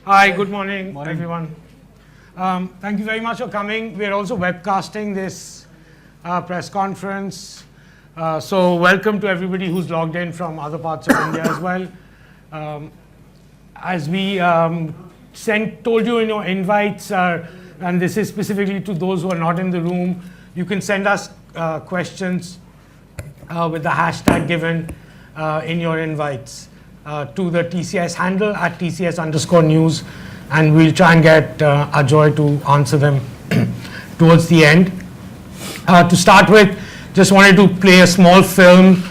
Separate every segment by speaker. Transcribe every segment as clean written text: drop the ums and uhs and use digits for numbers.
Speaker 1: Hi, good morning,
Speaker 2: Morning.
Speaker 1: everyone. Thank you very much for coming. We're also webcasting this press conference. So welcome to everybody who's logged in from other parts of India as well. As we told you in your invites, and this is specifically to those who are not in the room, you can send us questions with the hashtag given in your invites to the TCS handle at TCS_news, and we'll try and get Ajoy to answer them towards the end. To start with, just wanted to play a small film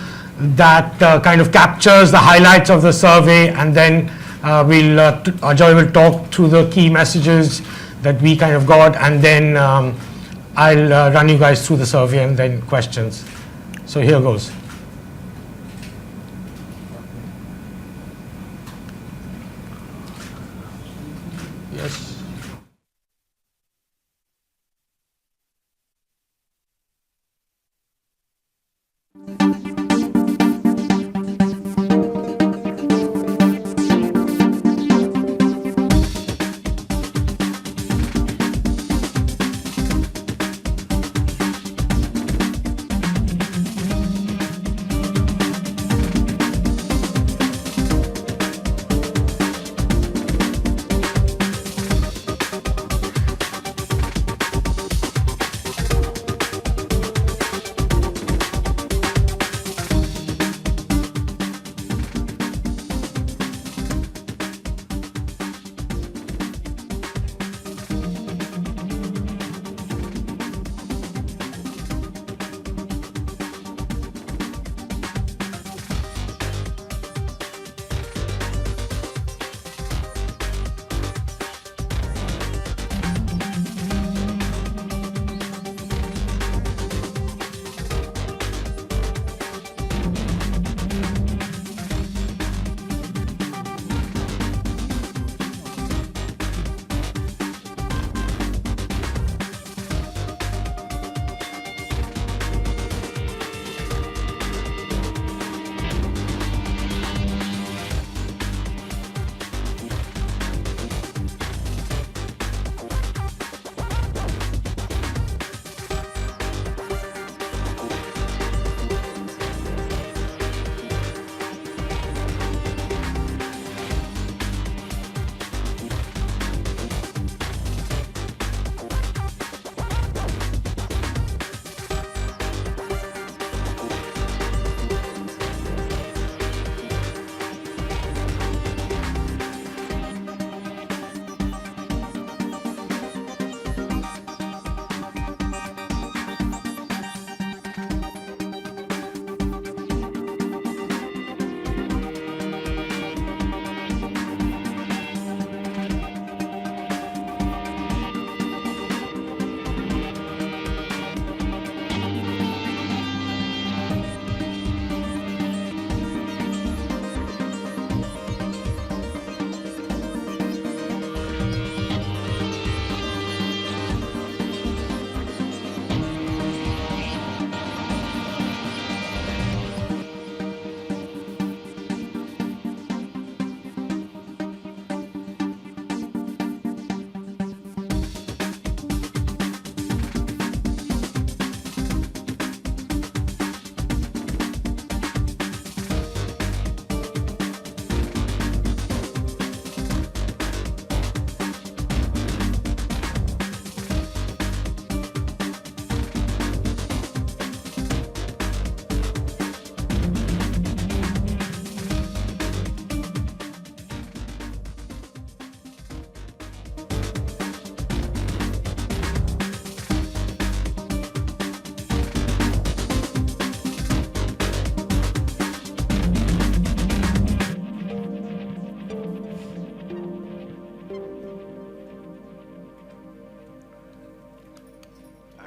Speaker 1: that kind of captures the highlights of the survey, and then Ajoy will talk through the key messages that we kind of got, and then I'll run you guys through the survey and then questions. So here goes. Yes.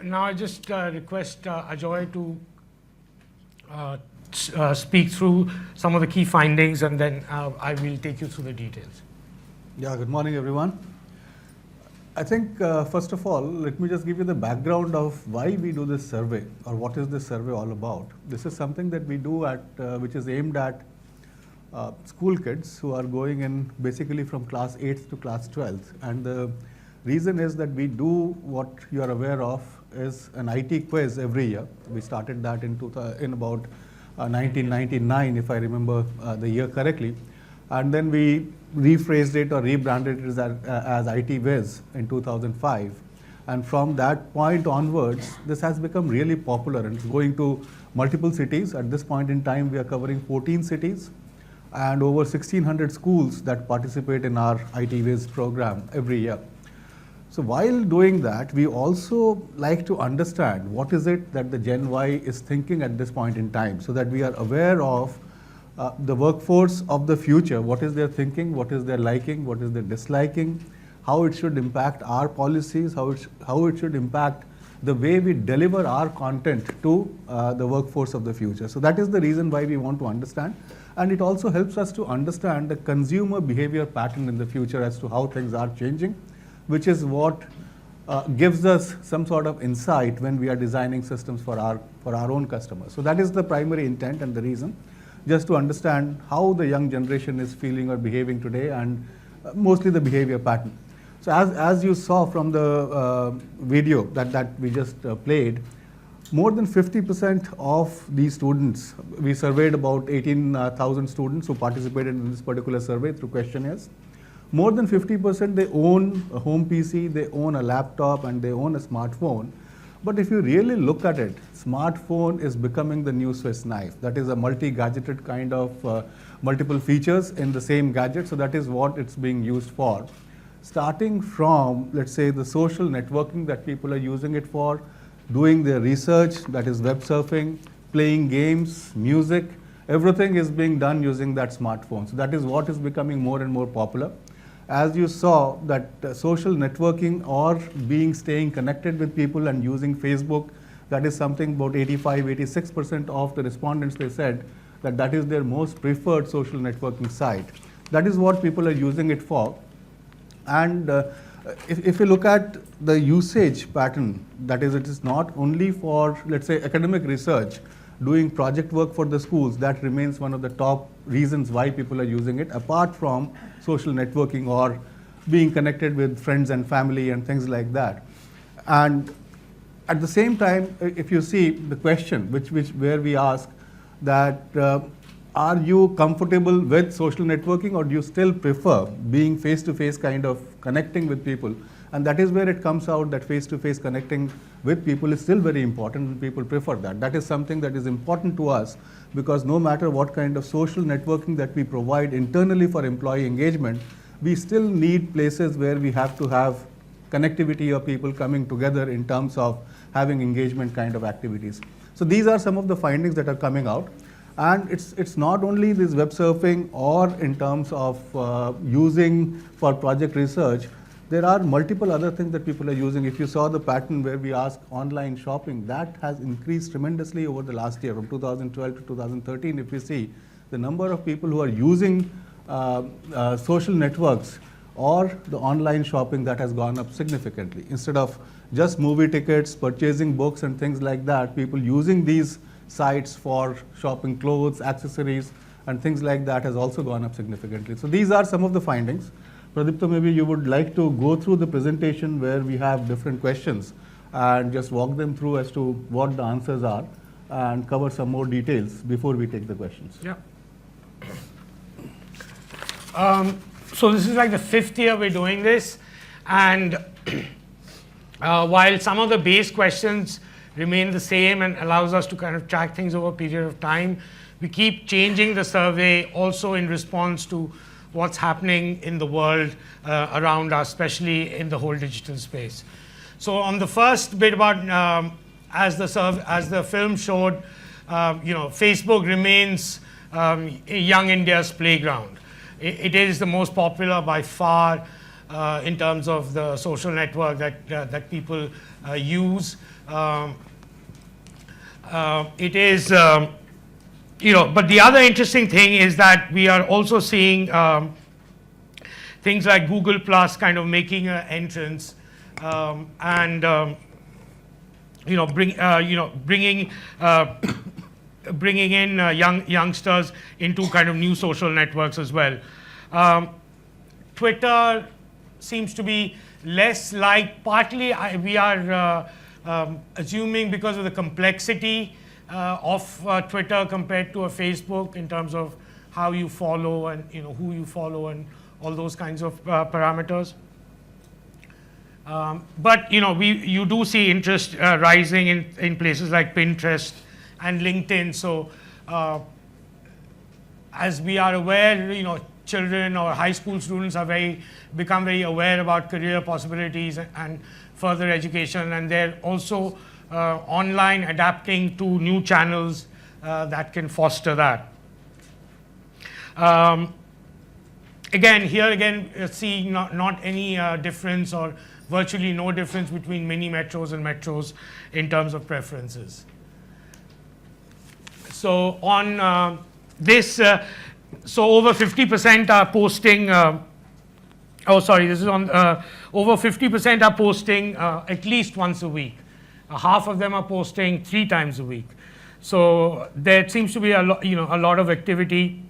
Speaker 1: Now I just request Ajoy to speak through some of the key findings, and then I will take you through the details.
Speaker 2: Yeah, good morning, everyone. I think, first of all, let me just give you the background of why we do this survey, or what is this survey all about. This is something that we do at, which is aimed at school kids who are going in basically from class 8th to class 12th. And the reason is that we do what you are aware of is an IT quiz every year. We started that in about 1999, if I remember the year correctly. And then we rephrased it or rebranded it as IT Viz in 2005. And from that point onwards, this has become really popular and it's going to multiple cities. At this point in time, we are covering 14 cities and over 1,600 schools that participate in our IT Viz program every year. So while doing that, we also like to understand what is it that the Gen Y is thinking at this point in time, so that we are aware of the workforce of the future, what is their thinking, what is their liking, what is their disliking, how it should impact our policies, how it should impact the way we deliver our content to the workforce of the future. So that is the reason why we want to understand. And it also helps us to understand the consumer behavior pattern in the future as to how things are changing, which is what gives us some sort of insight when we are designing systems for our own customers. So that is the primary intent and the reason, just to understand how the young generation is feeling or behaving today, and mostly the behavior pattern. So as you saw from the video that we just played, more than 50% of these students, we surveyed about 18,000 students who participated in this particular survey through questionnaires. More than 50% they own a home PC, they own a laptop, and they own a smartphone. But if you really look at it, smartphone is becoming the new Swiss knife. That is a multi-gadgeted kind of multiple features in the same gadget. So that is what it's being used for. Starting from, let's say, the social networking that people are using it for, doing their research, that is web surfing, playing games, music, everything is being done using that smartphone. So that is what is becoming more and more popular. As you saw, that social networking or staying connected with people and using Facebook, that is something about 85–86% of the respondents, they said that is their most preferred social networking site. That is what people are using it for. And if you look at the usage pattern, that is, it is not only for, let's say, academic research, doing project work for the schools, that remains one of the top reasons why people are using it, apart from social networking or being connected with friends and family and things like that. And at the same time, if you see the question where we ask that are you comfortable with social networking, or do you still prefer being face-to-face kind of connecting with people? And that is where it comes out that face-to-face connecting with people is still very important, and people prefer that. That is something that is important to us, because no matter what kind of social networking that we provide internally for employee engagement, we still need places where we have to have connectivity of people coming together in terms of having engagement kind of activities. So these are some of the findings that are coming out. And it's not only this web surfing or in terms of using for project research. There are multiple other things that people are using. If you saw the pattern where we ask online shopping, that has increased tremendously over the last year, from 2012 to 2013. If we see the number of people who are using social networks or the online shopping, that has gone up significantly. Instead of just movie tickets, purchasing books and things like that, people using these sites for shopping clothes, accessories, and things like that has also gone up significantly. So these are some of the findings. Pradipta, maybe you would like to go through the presentation where we have different questions and just walk them through as to what the answers are and cover some more details before we take the questions.
Speaker 1: Yeah. So this is like the 5th year we're doing this, and while some of the base questions remain the same and allows us to kind of track things over a period of time, we keep changing the survey also in response to what's happening in the world around us, especially in the whole digital space. So on the first bit about as the film showed, Facebook remains young India's playground. It is the most popular by far in terms of the social network that people use. It is, but the other interesting thing is that we are also seeing things like Google Plus kind of making an entrance, and bringing bringing in youngsters into kind of new social networks as well. Twitter seems to be less like, partly we are assuming because of the complexity of Twitter compared to a Facebook in terms of how you follow and who you follow and all those kinds of parameters. But you do see interest rising in places like Pinterest and LinkedIn. So as we are aware, children or high school students are become very aware about career possibilities and further education, and they're also online adapting to new channels that can foster that. Again, see not any difference or virtually no difference between mini metros and metros in terms of preferences. So on this, so over 50% are posting, this is on, over 50% are posting at least once a week. Half of them are posting 3 times a week. So there seems to be a lot of activity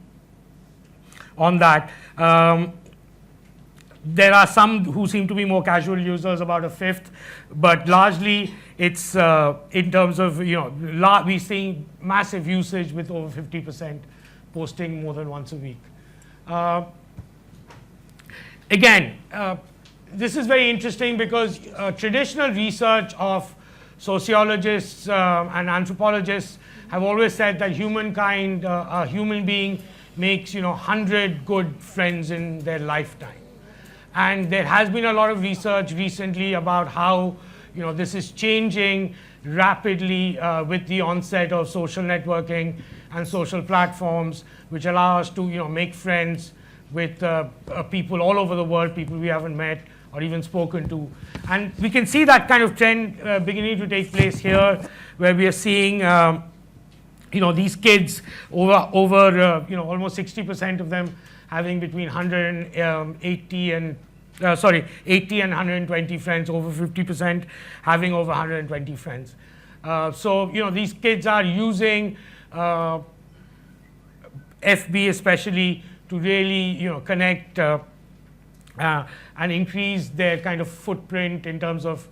Speaker 1: on that. There are some who seem to be more casual users, about a fifth, but largely it's in terms of, we're seeing massive usage with over 50% posting more than once a week. Again, this is very interesting because traditional research of sociologists and anthropologists have always said that humankind, a human being makes 100 good friends in their lifetime. And there has been a lot of research recently about how this is changing rapidly with the onset of social networking and social platforms, which allow us to make friends with people all over the world, people we haven't met or even spoken to. And we can see that kind of trend beginning to take place here, where we are seeing these kids over almost 60% of them having between 80 and 120 friends, over 50% having over 120 friends. So these kids are using FB especially to really connect and increase their kind of footprint in terms of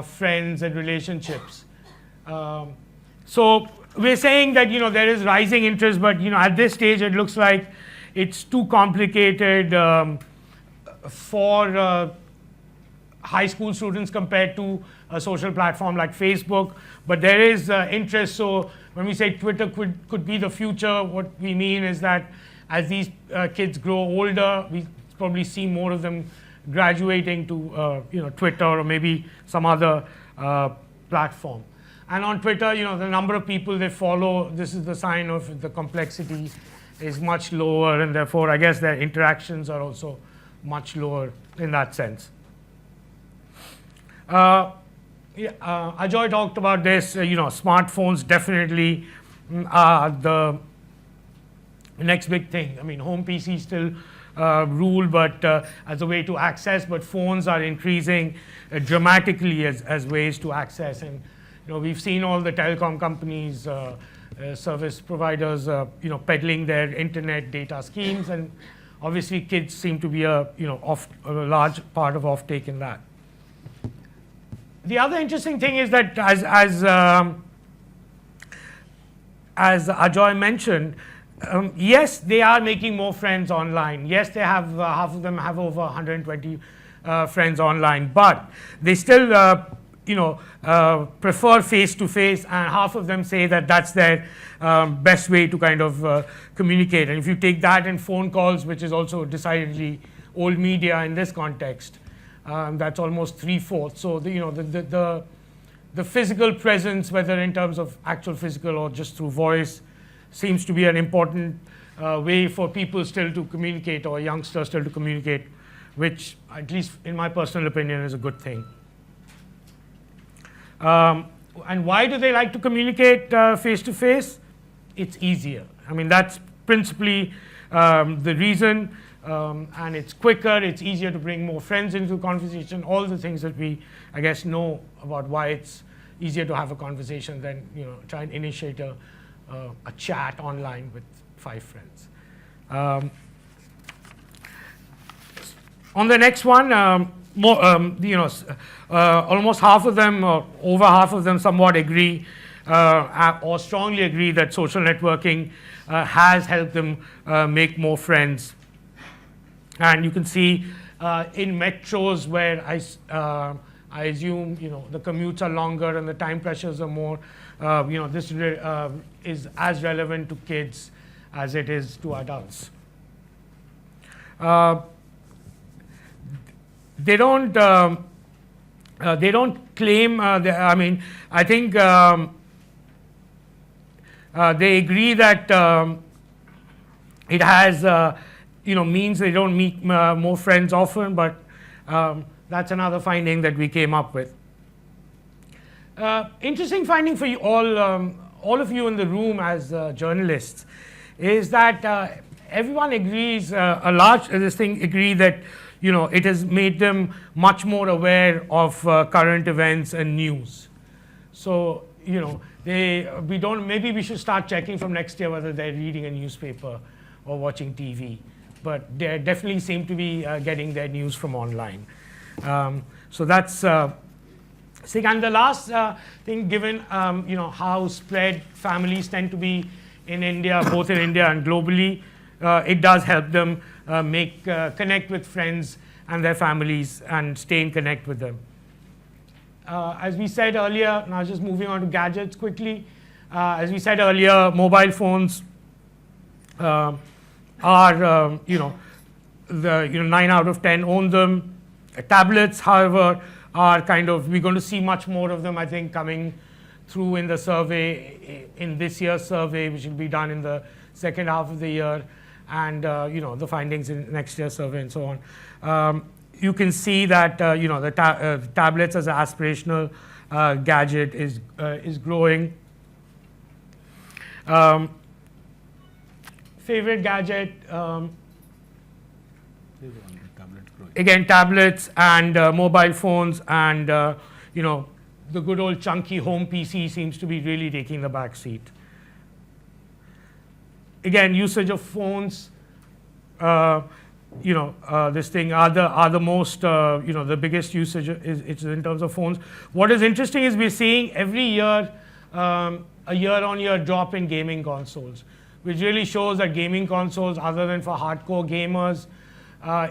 Speaker 1: friends and relationships. So we're saying that there is rising interest, but at this stage it looks like it's too complicated for high school students compared to a social platform like Facebook. But there is interest. So when we say Twitter could be the future, what we mean is that as these kids grow older, we probably see more of them graduating to Twitter or maybe some other platform. And on Twitter, the number of people they follow, this is the sign of the complexity is much lower, and therefore I guess their interactions are also much lower in that sense. Ajoy talked about this, smartphones definitely are the next big thing. I mean, home PCs still rule, but as a way to access, but phones are increasing dramatically as ways to access. And we've seen all the telecom companies, service providers, peddling their internet data schemes, and obviously kids seem to be a large part of offtake in that. The other interesting thing is that as Ajoy mentioned, yes, they are making more friends online. Yes, they have half of them have over 120 friends online, but they still prefer face-to-face, and half of them say that that's their best way to kind of communicate. And if you take that and phone calls, which is also decidedly old media in this context, that's almost 3/4. So the physical presence, whether in terms of actual physical or just through voice, seems to be an important way for people still to communicate, or youngsters still to communicate, which, at least in my personal opinion, is a good thing. And why do they like to communicate face to face? It's easier. I mean, that's principally the reason, and it's quicker, it's easier to bring more friends into the conversation, all the things that we, I guess, know about why it's easier to have a conversation than try and initiate a a chat online with 5 friends. On the next one, almost half of them, or over half of them, somewhat agree or strongly agree that social networking has helped them make more friends. And you can see in metros where I assume the commutes are longer and the time pressures are more. This is as relevant to kids as it is to adults. They don't claim. I think they agree that it has means they don't meet more friends often, but that's another finding that we came up with. Interesting finding for you all of you in the room as journalists, is that everyone agrees, agree that it has made them much more aware of current events and news. So maybe we should start checking from next year whether they're reading a newspaper or watching TV, but they definitely seem to be getting their news from online. So that's thing. And the last thing, given how spread families tend to be in India, both in India and globally, it does help them connect with friends and their families and stay in connect with them. As we said earlier, now just moving on to gadgets quickly. As we said earlier, mobile phones are 9 out of 10 own them. Tablets, however, are we're going to see much more of them, I think, coming through in the survey, in this year's survey, which will be done in the second half of the year, and the findings in next year's survey and so on. You can see that the tablets as an aspirational gadget is growing. Favorite gadget? Again, tablets and mobile phones, and the good old chunky home PC seems to be really taking the back seat. Again, usage of phones, this thing are the most, the biggest usage is in terms of phones. What is interesting is we're seeing every year a year-on-year drop in gaming consoles, which really shows that gaming consoles, other than for hardcore gamers,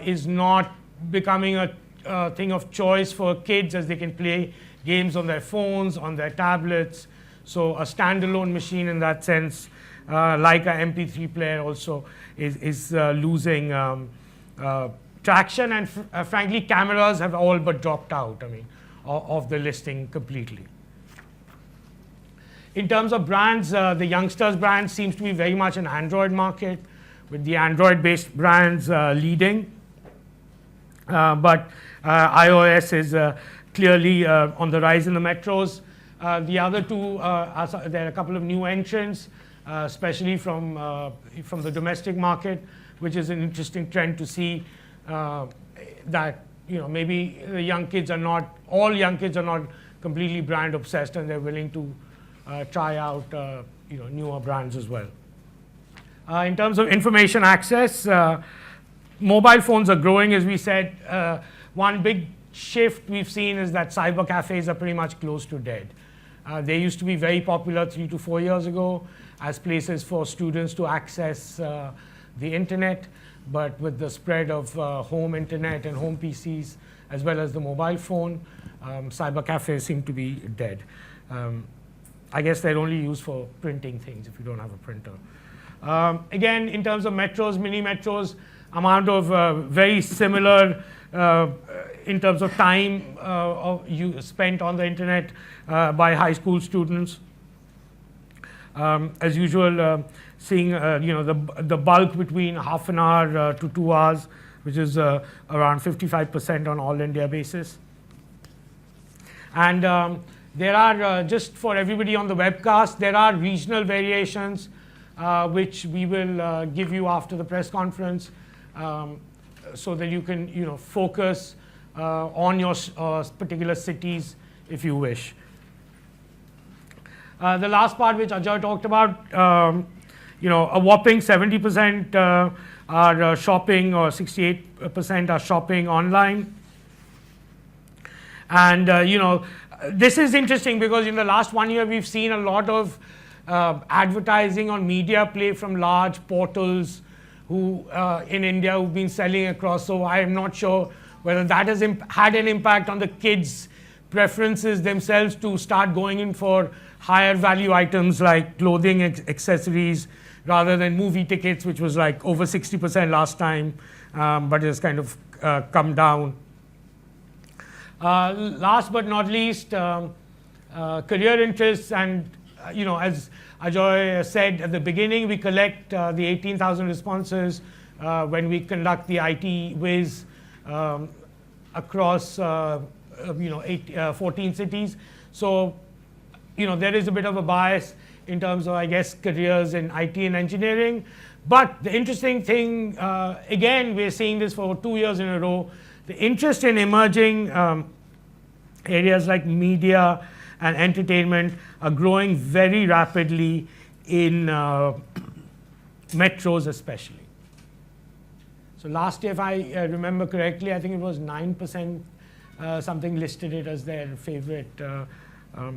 Speaker 1: is not becoming a thing of choice for kids, as they can play games on their phones, on their tablets. So a standalone machine in that sense, like an MP3 player, also is losing traction, and frankly, cameras have all but dropped out, of the listing completely. In terms of brands, the youngsters brand seems to be very much an Android market, with the Android-based brands leading. But iOS is clearly on the rise in the metros. The other two, there are a couple of new entrants, especially from the domestic market, which is an interesting trend to see, that maybe all young kids are not completely brand obsessed, and they're willing to try out newer brands as well. In terms of information access, mobile phones are growing, as we said. One big shift we've seen is that cyber cafes are pretty much close to dead. They used to be very popular 3 to 4 years ago as places for students to access the internet, but with the spread of home internet and home PCs, as well as the mobile phone, cyber cafes seem to be dead. I guess they're only used for printing things if you don't have a printer. Again, in terms of metros, mini metros, amount of very similar in terms of time spent on the internet by high school students. As usual, seeing the bulk between half an hour to 2 hours, which is around 55% on all India basis. And there are, just for everybody on the webcast, there are regional variations which we will give you after the press conference, so that you can focus on your particular cities if you wish. The last part which Ajay talked about, a whopping 70% are shopping, or 68% are shopping online. And this is interesting because in the last 1 year we've seen a lot of advertising on media play from large portals who in India who've been selling across. So I am not sure whether that has had an impact on the kids' preferences themselves to start going in for higher value items like clothing, accessories, rather than movie tickets, which was like over 60% last time, but it's kind of come down. Last but not least, career interests, and as Ajay said at the beginning, we collect the 18,000 responses when we conduct the IT Whiz across 14 cities. So there is a bit of a bias in terms of, I guess, careers in IT and engineering. But the interesting thing, again, we're seeing this for 2 years in a row, the interest in emerging areas like media and entertainment are growing very rapidly in metros especially. So last year, if I remember correctly, I think it was 9% something listed it as their favorite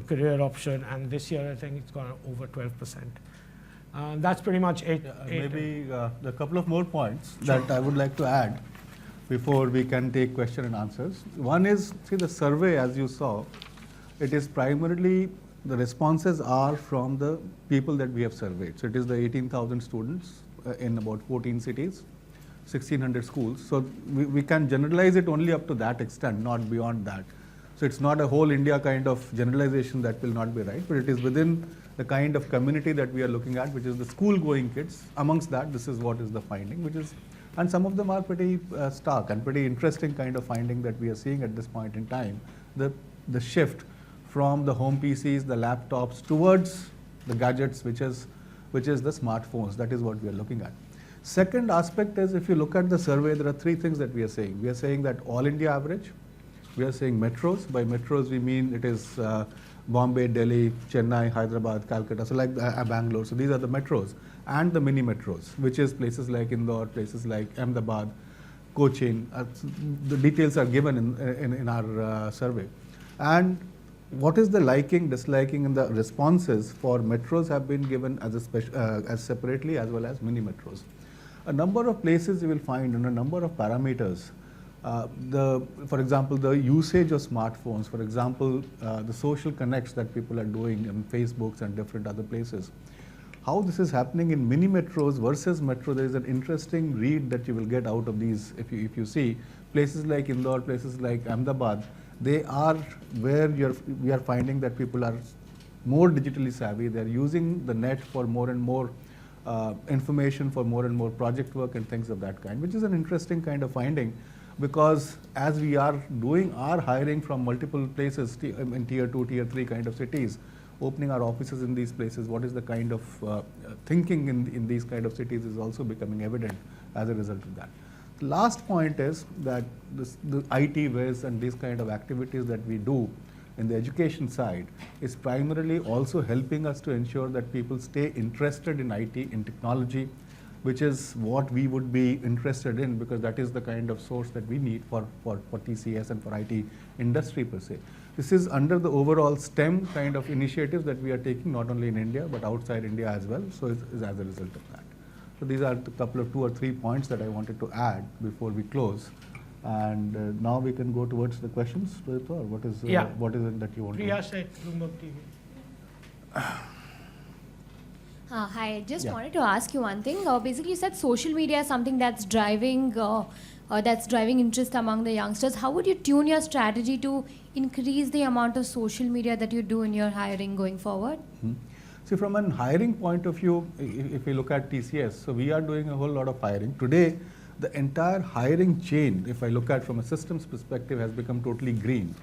Speaker 1: career option, and this year I think it's gone over 12%. That's pretty much it.
Speaker 2: Maybe a couple of more points that I would like to add before we can take question and answers. One is, see, the survey, as you saw, it is primarily, the responses are from the people that we have surveyed. So it is the 18,000 students in about 14 cities, 1,600 schools. So we can generalize it only up to that extent, not beyond that. So it's not a whole India kind of generalization, that will not be right, but it is within the kind of community that we are looking at, which is the school-going kids. Amongst that, this is what is the finding, which is, and some of them are pretty stark and pretty interesting kind of finding that we are seeing at this point in time. The shift from the home PCs, the laptops, towards the gadgets, which is the smartphones. That is what we are looking at. Second aspect is, if you look at the survey, there are three things that we are saying. We are saying that all India average. We are saying metros. By metros, we mean it is Bombay, Delhi, Chennai, Hyderabad, Calcutta, so like Bangalore. So these are the metros, and the mini metros, which is places like Indore, places like Ahmedabad, Cochin. The details are given in our survey. And what is the liking, disliking, and the responses for metros have been given as separately, as well as mini metros. A number of places you will find, and a number of parameters. For example, the usage of smartphones, for example, the social connects that people are doing on Facebooks and different other places. How this is happening in mini metros versus metro, there is an interesting read that you will get out of these. If you see places like Indore, places like Ahmedabad, they are where we are finding that people are more digitally savvy. They are using the net for more and more information, for more and more project work and things of that kind, which is an interesting kind of finding. Because as we are doing our hiring from multiple places in tier 2, tier 3 kind of cities, opening our offices in these places, what is the kind of thinking in these kind of cities is also becoming evident as a result of that. The last point is that the IT Whiz and these kind of activities that we do in the education side is primarily also helping us to ensure that people stay interested in IT, in technology, which is what we would be interested in, because that is the kind of source that we need for TCS and for IT industry per se. This is under the overall STEM kind of initiatives that we are taking, not only in India, but outside India as well. So it's as a result of that. So these are the couple of 2 or 3 points that I wanted to add before we close. And now we can go towards the questions, or what is it that you want
Speaker 1: Priya said, Bloomberg TV.
Speaker 3: Hi, I just wanted to ask you one thing. Basically, you said social media is something that's driving interest among the youngsters. How would you tune your strategy to increase the amount of social media that you do in your hiring going forward?
Speaker 2: See, from a hiring point of view, if we look at TCS, so we are doing a whole lot of hiring. Today, the entire hiring chain, if I look at from a systems perspective, has become totally green.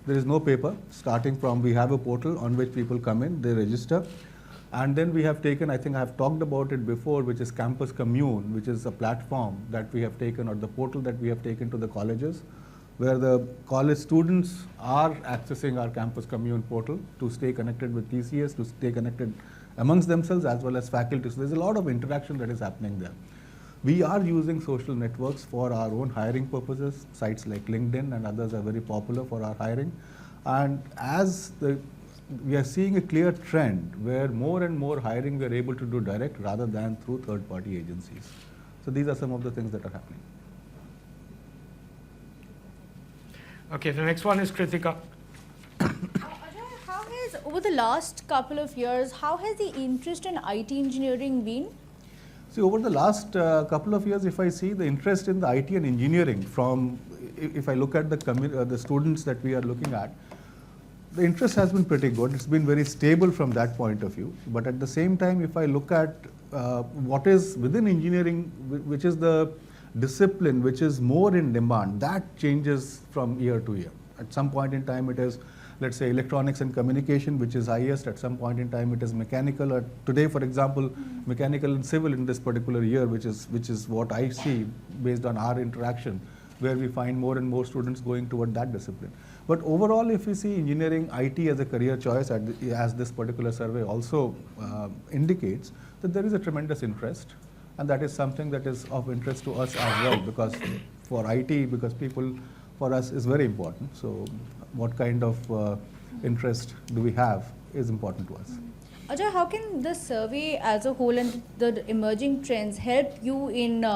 Speaker 2: There is no paper, starting from, we have a portal on which people come in, they register. And then we have taken, I think I have talked about it before, which is Campus Commune, which is a platform that we have taken, or the portal that we have taken to the colleges. where the college students are accessing our campus commune portal to stay connected with TCS, to stay connected amongst themselves as well as faculty. So there's a lot of interaction that is happening there. We are using social networks for our own hiring purposes. Sites like LinkedIn and others are very popular for our hiring. And we are seeing a clear trend where more and more hiring we are able to do direct rather than through third-party agencies. So these are some of the things that are happening.
Speaker 1: Okay, the next one is Kritika.
Speaker 4: Ajay, how has, over the last couple of years, how has the interest in IT engineering been?
Speaker 2: See, over the last couple of years, if I see the interest in the IT and engineering from, if I look at the students that we are looking at, the interest has been pretty good. It's been very stable from that point of view. But at the same time, if I look at what is within engineering, which is the discipline which is more in demand, that changes from year to year. At some point in time, it is, let's say, electronics and communication, which is highest. At some point in time, it is mechanical. Or today, for example, mechanical and civil in this particular year, which is what I see based on our interaction, where we find more and more students going toward that discipline. But overall, if we see engineering, IT as a career choice, as this particular survey also indicates, that there is a tremendous interest. And that is something that is of interest to us as well, because for IT, because people, for us, is very important. So what kind of interest do we have is important to us.
Speaker 4: Ajay, how can the survey as a whole and the emerging trends help you in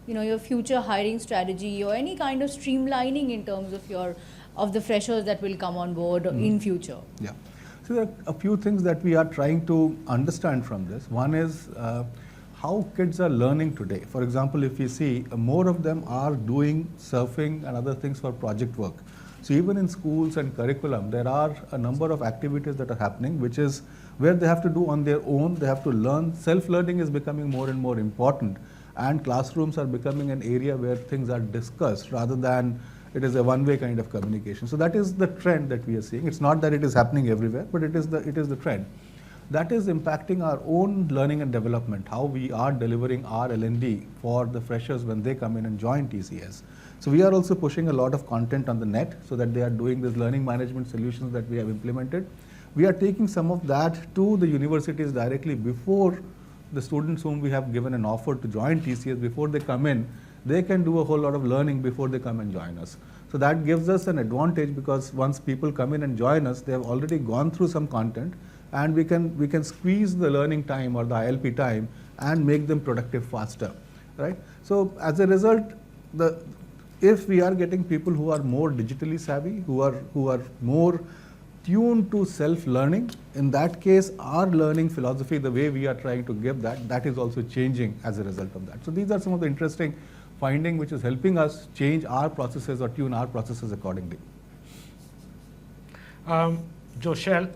Speaker 4: your future hiring strategy or any kind of streamlining in terms of the freshers that will come on board in future?
Speaker 2: Yeah. So there are a few things that we are trying to understand from this. One is how kids are learning today. For example, if you see, more of them are doing surfing and other things for project work. So even in schools and curriculum, there are a number of activities that are happening, which is where they have to do on their own. They have to learn. Self-learning is becoming more and more important, and classrooms are becoming an area where things are discussed rather than it is a one-way kind of communication. So that is the trend that we are seeing. It's not that it is happening everywhere, but it is the trend. That is impacting our own learning and development, how we are delivering our L&D for the freshers when they come in and join TCS. So we are also pushing a lot of content on the net so that they are doing these learning management solutions that we have implemented. We are taking some of that to the universities directly before the students whom we have given an offer to join TCS, before they come in, they can do a whole lot of learning before they come and join us. So that gives us an advantage, because once people come in and join us, they have already gone through some content, and we can squeeze the learning time or the ILP time and make them productive faster, right? So as a result, if we are getting people who are more digitally savvy, who are more tuned to self-learning, in that case, our learning philosophy, the way we are trying to give that is also changing as a result of that. So these are some of the interesting findings which is helping us change our processes or tune our processes accordingly.
Speaker 1: Joshelle.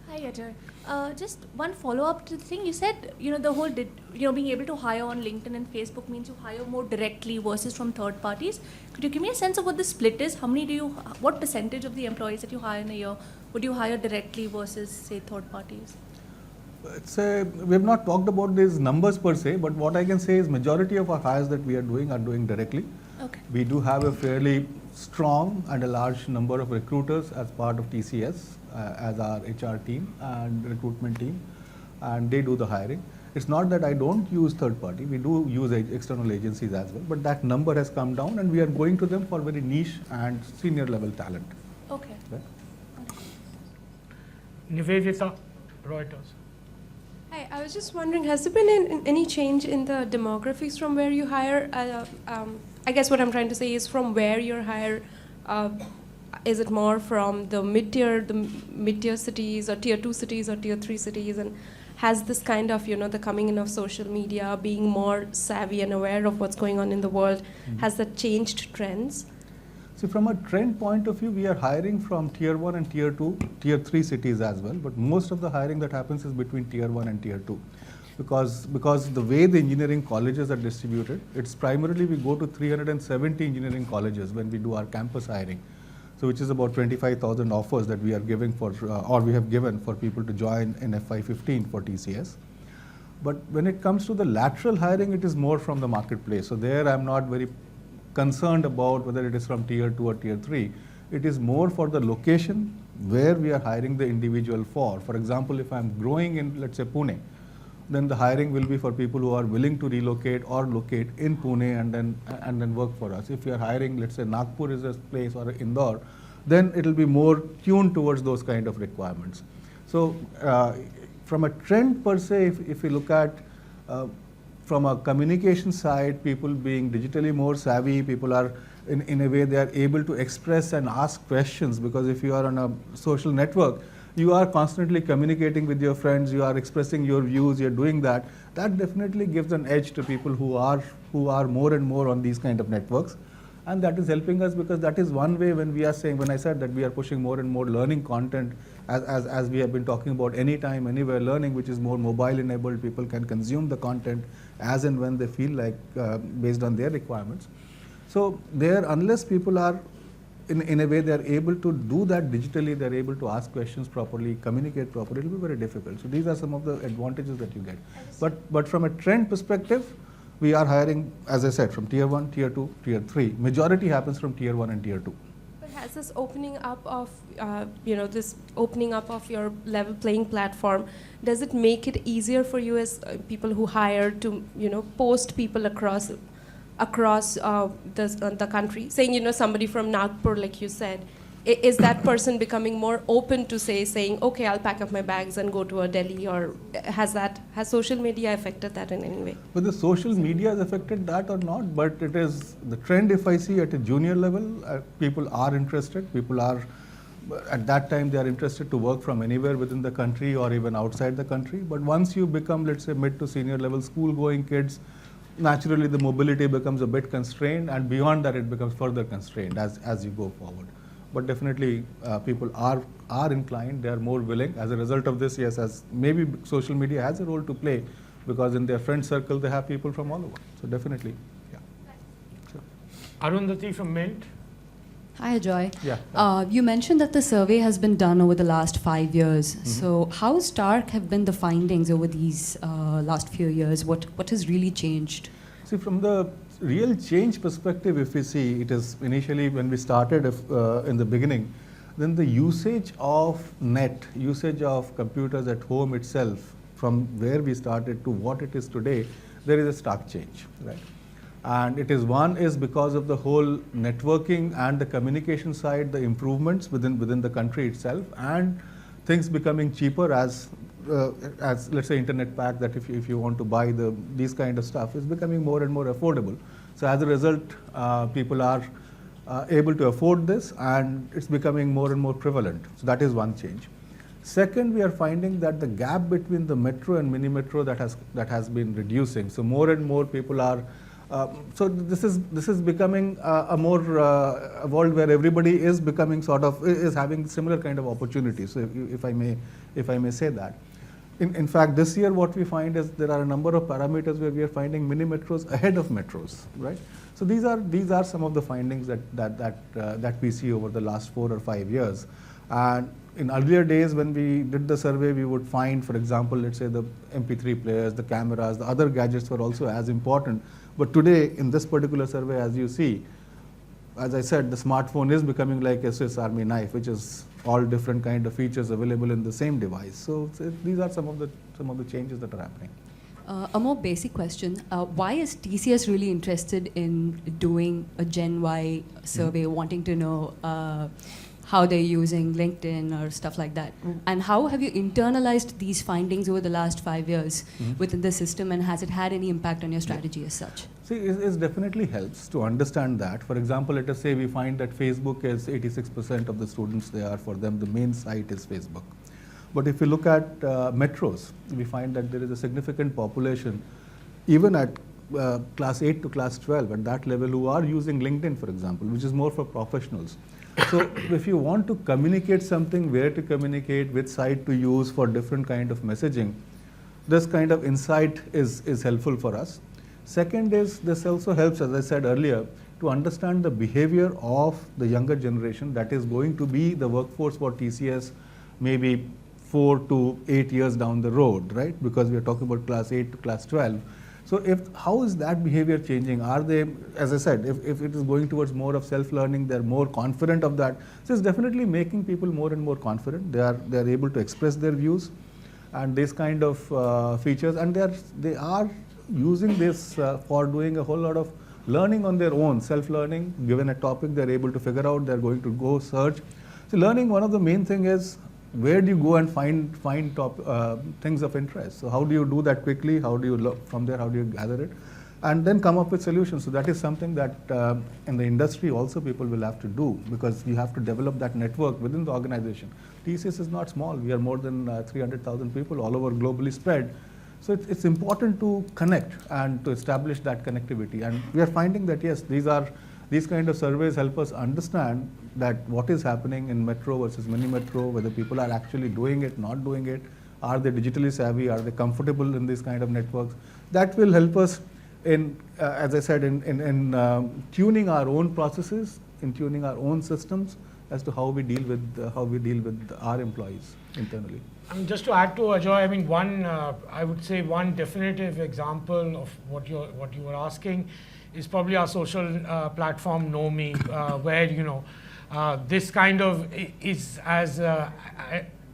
Speaker 5: Hi, Ajay. Just one follow-up to the thing you said. The whole being able to hire on LinkedIn and Facebook means you hire more directly versus from third parties. Could you give me a sense of what the split is? What percentage of the employees that you hire in a year would you hire directly versus, say, third parties?
Speaker 2: We have not talked about these numbers per se, but what I can say is majority of our hires that we are doing directly.
Speaker 5: Okay.
Speaker 2: We do have a fairly strong and a large number of recruiters as part of TCS, as our HR team and recruitment team, and they do the hiring. It's not that I don't use third party, we do use external agencies as well, but that number has come down and we are going to them for very niche and senior level talent.
Speaker 5: Okay.
Speaker 2: Right?
Speaker 1: Nivedita, Reuters.
Speaker 6: Hi, I was just wondering, has there been any change in the demographics from where you hire? I guess what I'm trying to say is from where you hire. Is it more from the mid-tier cities, or tier 2 cities, or tier 3 cities? And has this kind of, the coming in of social media, being more savvy and aware of what's going on in the world, has that changed trends?
Speaker 2: So from a trend point of view, we are hiring from tier 1 and tier 2, tier 3 cities as well, but most of the hiring that happens is between tier 1 and tier 2. Because the way the engineering colleges are distributed, it's primarily we go to 370 engineering colleges when we do our campus hiring. So which is about 25,000 offers that we are giving or we have given for people to join in FY15 for TCS. But when it comes to the lateral hiring, it is more from the marketplace. So there I'm not very concerned about whether it is from tier 2 or tier 3. It is more for the location where we are hiring the individual for. For example, if I'm growing in, let's say, Pune, then the hiring will be for people who are willing to relocate or locate in Pune and then work for us. If we are hiring, let's say, Nagpur is a place or Indore, then it will be more tuned towards those kind of requirements. So from a trend per se, if we look at from a communication side, people being digitally more savvy, people are in a way they are able to express and ask questions, because if you are on a social network, you are constantly communicating with your friends, you are expressing your views, you're doing that. That definitely gives an edge to people who are more and more on these kind of networks. And that is helping us, because that is one way when I said that we are pushing more and more learning content, as we have been talking about, anytime, anywhere learning, which is more mobile enabled. People can consume the content as and when they feel like, based on their requirements. So there, unless people are in a way they are able to do that digitally, they are able to ask questions properly, communicate properly, it will be very difficult. So these are some of the advantages that you get. But from a trend perspective, we are hiring, as I said, from tier 1, tier 2, tier 3. Majority happens from tier 1 and tier 2.
Speaker 6: But has this opening up of, this opening up of your level playing platform, does it make it easier for you as people who hire to, post people across the country? Saying, somebody from Nagpur, like you said, is that person becoming more open to saying, okay, I'll pack up my bags and go to a Delhi, or has social media affected that in any way?
Speaker 2: Whether social media has affected that or not, but it is the trend. If I see at a junior level, people are interested. People are, at that time, they are interested to work from anywhere within the country or even outside the country. But once you become, let's say, mid to senior level school-going kids, naturally the mobility becomes a bit constrained, and beyond that it becomes further constrained as you go forward. But definitely people are inclined, they are more willing. As a result of this, yes, as maybe social media has a role to play, because in their friend circle they have people from all over. So definitely, yeah. Sure.
Speaker 1: Arundhati from Mint.
Speaker 7: Hi, Ajoy.
Speaker 2: Yeah.
Speaker 7: You mentioned that the survey has been done over the last 5 years. So how stark have been the findings over these last few years? What has really changed?
Speaker 2: See, from the real change perspective, if we see, it is initially when we started in the beginning, then the usage of net, usage of computers at home itself, from where we started to what it is today, there is a stark change, right? And it is because of the whole networking and the communication side, the improvements within the country itself, and things becoming cheaper as let's say internet pack, that if you want to buy these kind of stuff, is becoming more and more affordable. So as a result, people are able to afford this, and it's becoming more and more prevalent. So that is one change. Second, we are finding that the gap between the metro and mini metro that has been reducing. So more and more people are. So this is becoming a more a world where everybody is becoming is having similar kind of opportunities. So if I may say that. In fact, this year what we find is there are a number of parameters where we are finding mini metros ahead of metros, right? So these are some of the findings that we see over the last 4 or 5 years. And in earlier days when we did the survey, we would find, for example, let's say the MP3 players, the cameras, the other gadgets were also as important. But today, in this particular survey, as you see, as I said, the smartphone is becoming like a Swiss Army knife, which is all different kind of features available in the same device. So these are some of the changes that are happening.
Speaker 7: A more basic question, why is TCS really interested in doing a Gen Y survey, wanting to know how they're using LinkedIn or stuff like that? And how have you internalized these findings over the last 5 years within the system, and has it had any impact on your strategy as such?
Speaker 2: See, it definitely helps to understand that. For example, let us say we find that Facebook is 86% of the students there, for them the main site is Facebook. But if you look at metros, we find that there is a significant population, even at class 8 to class 12, at that level, who are using LinkedIn, for example, which is more for professionals. So if you want to communicate something, where to communicate, which site to use for different kind of messaging, this kind of insight is helpful for us. Second is, this also helps, as I said earlier, to understand the behavior of the younger generation that is going to be the workforce for TCS maybe 4 to 8 years down the road, right? Because we are talking about class 8 to class 12. So how is that behavior changing? Are they, as I said, if it is going towards more of self-learning, they're more confident of that. So it's definitely making people more and more confident. They are able to express their views and this kind of features, and they are using this for doing a whole lot of learning on their own, self-learning. Given a topic, they're able to figure out, they're going to go search. So learning, one of the main thing is, where do you go and find things of interest? So how do you do that quickly? How do you look from there? How do you gather it? And then come up with solutions. So that is something that in the industry also people will have to do, because you have to develop that network within the organization. TCS is not small. We are more than 300,000 people all over globally spread. So it's important to connect and to establish that connectivity. And we are finding that yes, these kind of surveys help us understand that what is happening in metro versus mini metro, whether people are actually doing it, not doing it, are they digitally savvy, are they comfortable in these kind of networks. That will help us in, as I said, in tuning our own processes, in tuning our own systems as to how we deal with our employees internally.
Speaker 1: Just to add to Ajoy, I mean, I would say one definitive example of what you were asking is probably our social platform KnowMe, where this kind of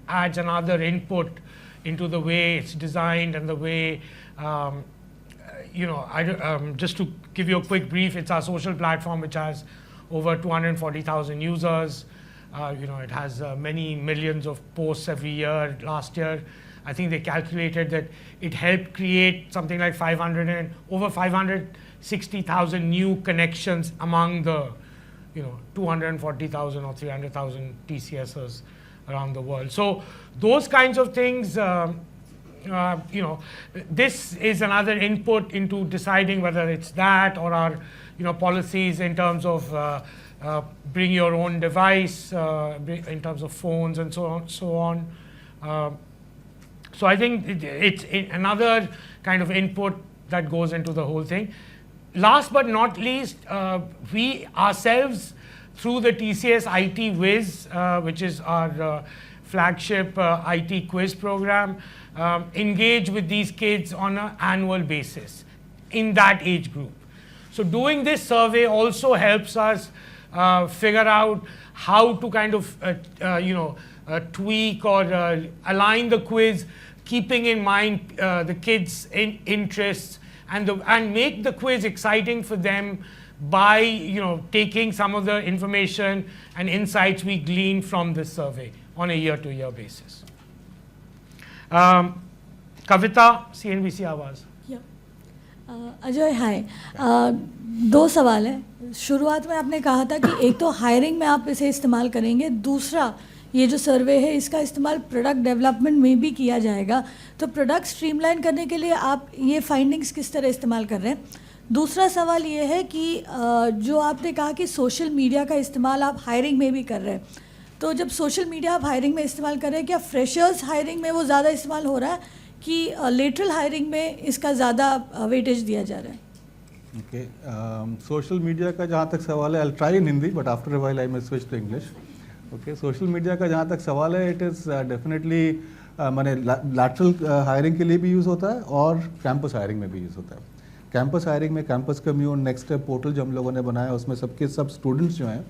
Speaker 1: adds another input into the way it's designed and the way just to give you a quick brief, it's our social platform which has over 240,000 users. It has many millions of posts every year. Last year, I think they calculated that it helped create something like over 560,000 new connections among the 240,000 or 300,000 TCSers around the world. So those kinds of things, this is another input into deciding whether it's that or our policies in terms of bring your own device, in terms of phones and so on. So I think it's another kind of input that goes into the whole thing. Last but not least, we ourselves, through the TCS IT Wiz, which is our flagship IT quiz program, engage with these kids on an annual basis in that age group. So doing this survey also helps us figure out how to kind of tweak or align the quiz, keeping in mind the kids' interests, and make the quiz exciting for them by taking some of the information and insights we glean from this survey on a year-to-year basis. Kavita, CNBC आवाज़.
Speaker 8: अजय हाय, दो सवाल है. शुरुआत में आपने कहा था कि एक तो हायरिंग में आप इसे इस्तेमाल करेंगे, दूसरा ये जो सर्वे है इसका इस्तेमाल प्रोडक्ट डेवलपमेंट में भी किया जाएगा. तो प्रोडक्ट स्ट्रीमलाइन करने के लिए आप ये फाइंडिंग्स किस तरह इस्तेमाल कर रहे हैं? दूसरा सवाल ये है कि जो आपने कहा कि सोशल मीडिया का इस्तेमाल आप हायरिंग में भी कर रहे हैं, तो जब सोशल मीडिया आप हायरिंग में इस्तेमाल कर रहे हैं, क्या फ्रेशर्स हायरिंग में वो ज़्यादा इस्तेमाल हो रहा है कि लेटरल हायरिंग में इसका ज़्यादा वेटेज दिया जा रहा है?
Speaker 2: ओके, सोशल मीडिया का जहाँ तक सवाल है, I will try in Hindi but after a while I may switch to English. Okay, social media का जहाँ तक सवाल है, इट इज़ डेफिनेटली माने लैटरल हायरिंग के लिए भी यूज़ होता है और कैंपस हायरिंग में भी यूज़ होता है. कैंपस हायरिंग में campus commune next step portal जो हम लोगों ने बनाया, उसमें सब स्टूडेंट्स जो हैं,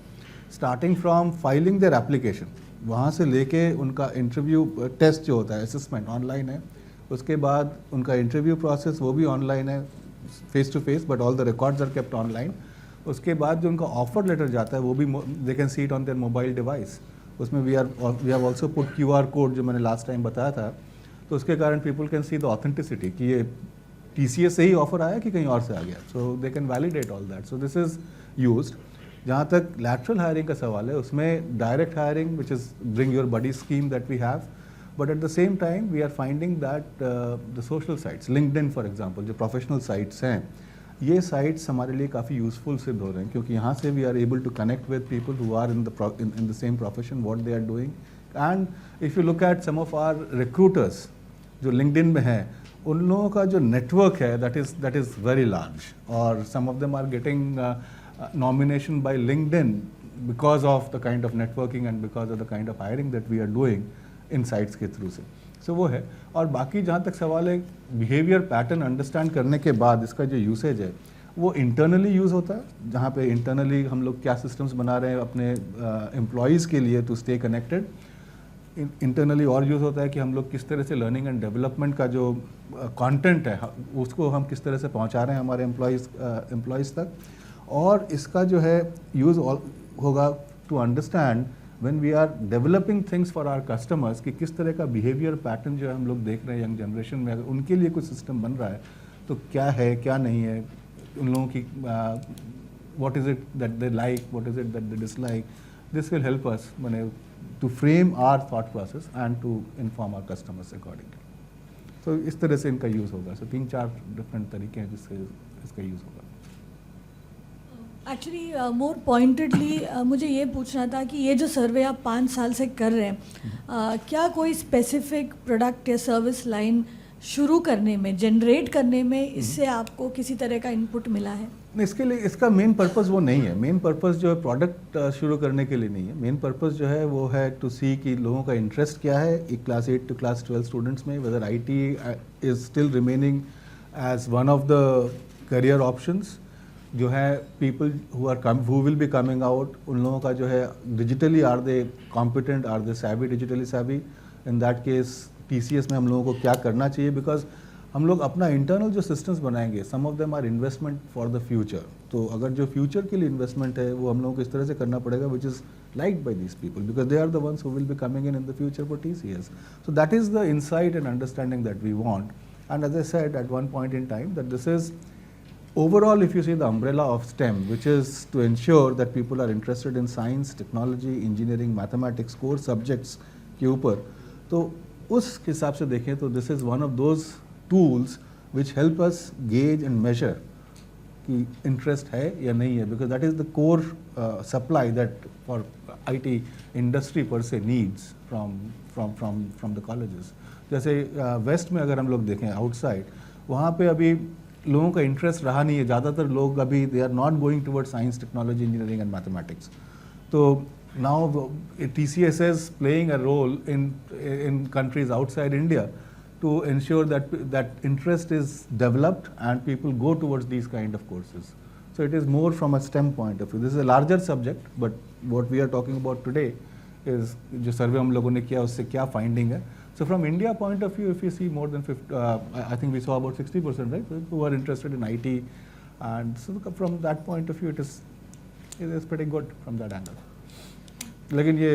Speaker 2: starting from filing their application, वहाँ से लेके उनका इंटरव्यू टेस्ट जो होता है, असेसमेंट ऑनलाइन है. उसके बाद उनका इंटरव्यू प्रोसेस वो भी ऑनलाइन है, face to face, but all the records are kept online. उसके बाद जो उनका ऑफर लेटर जाता है वो भी they can see it on their mobile device. उसमें we have also put QR code जो मैंने लास्ट टाइम बताया था, तो उसके कारण people can see the authenticity कि ये TCS से ही ऑफर आया कि कहीं और से आ गया. So they can validate all that. So this is used. जहाँ तक लैटरल हायरिंग का सवाल है, उसमें direct hiring which is bring your buddy scheme that we have, but at the same time we are finding that the social sites, LinkedIn for example, जो professional sites हैं, ये sites हमारे लिए काफ़ी useful सिद्ध हो रहे हैं, क्योंकि यहाँ से we are able to connect with people who are in the same profession, what they are doing. And if you look at some of our recruiters जो LinkedIn में हैं, उन लोगों का जो network है that is very large, or some of them are getting nomination by LinkedIn because of the kind of networking and because of the kind of hiring that we are doing in sites के through से. सो वो है। और बाकी जहाँ तक सवाल है बिहेवियर पैटर्न अंडरस्टैंड करने के बाद इसका जो यूसेज है वो इंटरनली यूज़ होता है, जहाँ पे इंटरनली हम लोग क्या सिस्टम्स बना रहे हैं अपने एम्प्लॉयज़ के लिए टू स्टे कनेक्टेड। इंटरनली और यूज़ होता है कि हम लोग किस तरह से लर्निंग एंड डेवलपमेंट का जो कंटेंट है उसको हम किस तरह से पहुंचा रहे हैं हमारे एम्प्लॉयज़ तक। और इसका जो है यूज़ होगा to understand when we are developing things for our customers कि किस तरह का बिहेवियर पैटर्न जो है हम लोग देख रहे हैं यंग जनरेशन में, अगर उनके लिए कुछ सिस्टम बन रहा है तो क्या है क्या नहीं है, उन लोगों की what is it that they like, what is it that they dislike. This will help us माने to frame our thought process and to inform our customers accordingly. तो इस तरह से इनका यूज़ होगा। सो 3-4 डिफरेंट तरीके हैं जिससे इसका यूज़ होगा।
Speaker 8: एक्चुअली मोर पॉइंटेडली मुझे ये पूछना था कि ये जो सर्वे आप 5 साल से कर रहे हैं, क्या कोई स्पेसिफिक प्रोडक्ट या सर्विस लाइन शुरू करने में, जनरेट करने में इससे आपको किसी तरह का इनपुट मिला है?
Speaker 2: इसके लिए इसका मेन पर्पस वो नहीं है। मेन पर्पस जो है प्रोडक्ट शुरू करने के लिए नहीं है। मेन पर्पस जो है वो है टू सी कि लोगों का इंटरेस्ट क्या है एक क्लास 8 to क्लास 12 स्टूडेंट्स में, whether IT is still remaining as one of the career options जो है, people who will be coming out, उन लोगों का जो है digitally are they competent, are they savvy, digitally savvy। In that case TCS में हम लोगों को क्या करना चाहिए, बिकॉज हम लोग अपना इंटरनल जो सिस्टम्स बनाएंगे some of them are investment for the future. तो अगर जो फ्यूचर के लिए इन्वेस्टमेंट है वो हम लोगों को इस तरह से करना पड़ेगा which is liked by these people because they are the ones who will be coming in the future for TCS। So that is the insight and understanding that we want. And as I said at one point in time that this is overall, if you see the umbrella of STEM, which is to ensure that people are interested in science, technology, engineering, mathematics, core subjects के ऊपर, तो उस हिसाब से देखें तो this is one of those tools which help us gauge and measure कि interest है या नहीं है, because that is the core supply that for IT industry per se needs from the colleges. जैसे वेस्ट में अगर हम लोग देखें आउटसाइड, वहाँ पे अभी लोगों का इंटरेस्ट रहा नहीं है। ज़्यादातर लोग अभी they are not going towards science, technology, engineering and mathematics. तो now TCS is playing a role in countries outside India to ensure that interest is developed and people go towards these kind of courses. So it is more from a STEM point of view. This is a larger subject, but what we are talking about today is जो सर्वे हम लोगों ने किया उससे क्या finding है. So from India point of view, if you see more than 50, I think we saw about 60%, right, who are interested in IT, and so from that point of view, it is pretty good from that angle. लेकिन ये